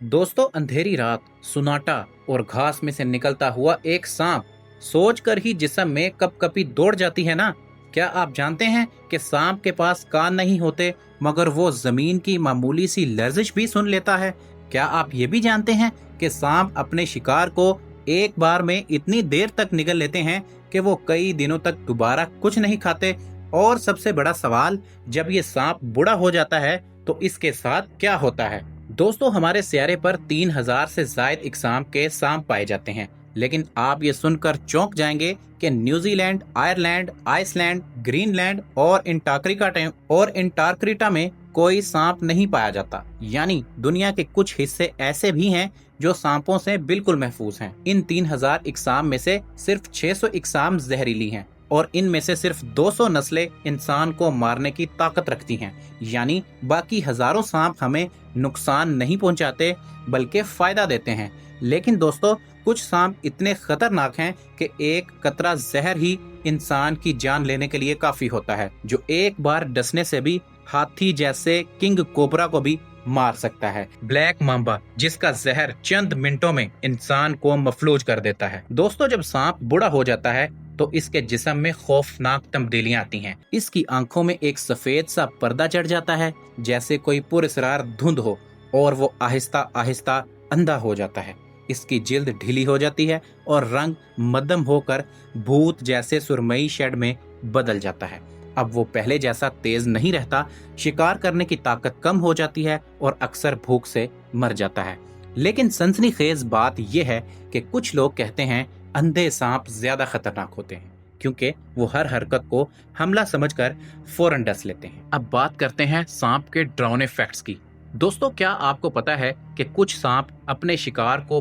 दोस्तों, अंधेरी रात, सुनाटा और घास में से निकलता हुआ एक सांप सोचकर ही जिस्म में कपकपी दौड़ जाती है ना। क्या आप जानते हैं कि सांप के पास कान नहीं होते, मगर वो जमीन की मामूली सी लर्जिश भी सुन लेता है। क्या आप ये भी जानते हैं कि सांप अपने शिकार को एक बार में इतनी देर तक निगल लेते हैं कि वो कई दिनों तक दोबारा कुछ नहीं खाते। और सबसे बड़ा सवाल, जब ये सांप बूढ़ा हो जाता है तो इसके साथ क्या होता है। दोस्तों, हमारे सियारे पर 3000 से जायद इकसाम के सांप पाए जाते हैं, लेकिन आप ये सुनकर चौंक जाएंगे कि न्यूजीलैंड, आयरलैंड, आइसलैंड, ग्रीनलैंड और अंटार्कटिका में कोई सांप नहीं पाया जाता। यानी दुनिया के कुछ हिस्से ऐसे भी हैं जो सांपों से बिल्कुल महफूज हैं। इन 3000 इकसाम में से सिर्फ 600 इकसाम जहरीली हैं और इनमें से सिर्फ 200 नस्लें इंसान को मारने की ताकत रखती हैं। यानी बाकी हजारों सांप हमें नुकसान नहीं पहुंचाते बल्कि फायदा देते हैं। लेकिन दोस्तों, कुछ सांप इतने खतरनाक हैं कि एक कतरा जहर ही इंसान की जान लेने के लिए काफी होता है, जो एक बार डसने से भी हाथी जैसे किंग कोबरा को भी मार सकता है। ब्लैक मांबा, जिसका जहर चंद मिनटों में इंसान को मफलूज कर देता है। दोस्तों, जब सांप बूढ़ा हो जाता है तो इसके जिस्म में खौफनाक तब्दीलियां आती हैं। इसकी आंखों में एक सफेद सा पर्दा चढ़ जाता है, जैसे कोई पुरस्रार धुंध हो, और वो आहिस्ता आहिस्ता अंधा हो जाता है। इसकी जिल्द ढीली हो जाती है और रंग मध्यम होकर भूत जैसे सुरमई शेड में बदल जाता है। अब वो पहले जैसा तेज नहीं रहता, शिकार करने की ताकत कम हो जाती है और अक्सर भूख से मर जाता है। लेकिन सनसनीखेज बात यह है कि कुछ लोग कहते हैं अंधे सांप ज्यादा खतरनाक होते हैं, क्योंकि वो हर हरकत को हमला समझकर फौरन डस लेते हैं। अब बात करते हैं सांप के डरावने फैक्ट्स की। दोस्तों, क्या आपको पता है कि कुछ सांप अपने शिकार को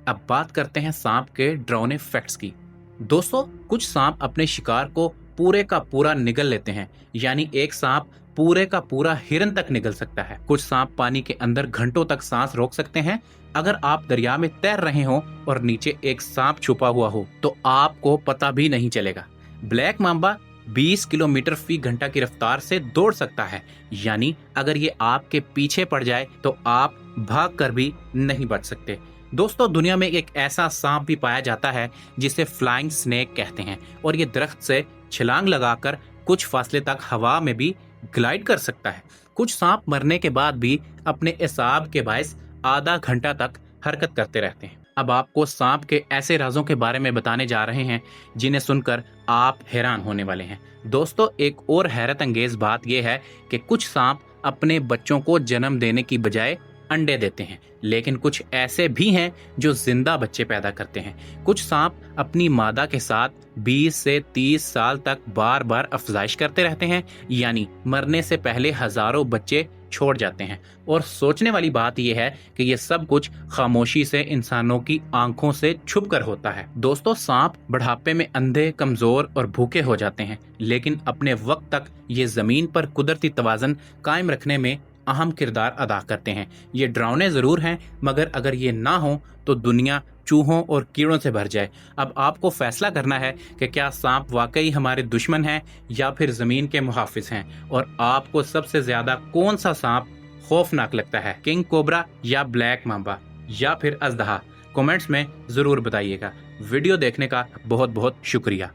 अब बात करते हैं सांप के डरावने फैक्ट्स की। दोस्तों, कुछ सांप अपने शिकार को पूरे का पूरा निगल लेते हैं। यानी एक सांप पूरे का पूरा हिरन तक निगल सकता है। कुछ सांप पानी के अंदर घंटों तक सांस रोक सकते हैं। अगर आप दरिया में तैर रहे हो और नीचे एक सांप छुपा हुआ हो तो आपको पता भी नहीं चलेगा। ब्लैक मांबा 20 किलोमीटर फी घंटा की रफ्तार से दौड़ सकता है। यानी अगर ये आपके पीछे पड़ जाए तो आप भाग कर भी नहीं बच सकते। दोस्तों, दुनिया में एक ऐसा सांप भी पाया जाता है जिसे फ्लाइंग स्नेक कहते हैं, और ये दरख्त से छलांग लगाकर कुछ फासले तक हवा में भी ग्लाइड कर सकता है। कुछ सांप मरने के बाद भी अपने एसाब के बायस आधा घंटा तक हरकत करते रहते हैं। अब आपको सांप के ऐसे राजों के बारे में बताने जा रहे हैं जिन्हें सुनकर आप हैरान होने वाले हैं। दोस्तों, एक और हैरत अंगेज बात यह है कि कुछ सांप अपने बच्चों को जन्म देने की बजाय अंडे देते हैं, लेकिन कुछ ऐसे भी हैं जो जिंदा बच्चे पैदा करते हैं। कुछ सांप अपनी मादा के साथ 20 से 30 साल तक बार बार अफजाइश करते रहते हैं, यानी मरने से पहले हजारों बच्चे छोड़ जाते हैं। और सोचने वाली बात यह है कि ये सब कुछ खामोशी से इंसानों की आंखों से छुप कर होता है। दोस्तों, सांप बुढ़ापे में अंधे, कमजोर और भूखे हो जाते हैं, लेकिन अपने वक्त तक ये जमीन पर कुदरती तवाज़ुन कायम रखने में अहम किरदार अदा करते हैं। ये डरावने जरूर हैं, मगर अगर ये ना हो तो दुनिया चूहों और कीड़ों से भर जाए। अब आपको फैसला करना है कि क्या सांप वाकई हमारे दुश्मन हैं या फिर जमीन के मुहाफिज हैं, और आपको सबसे ज्यादा कौन सा सांप खौफनाक लगता है, किंग कोबरा या ब्लैक मांबा या फिर अजदहा। कमेंट्स में जरूर बताइएगा। वीडियो देखने का बहुत बहुत शुक्रिया।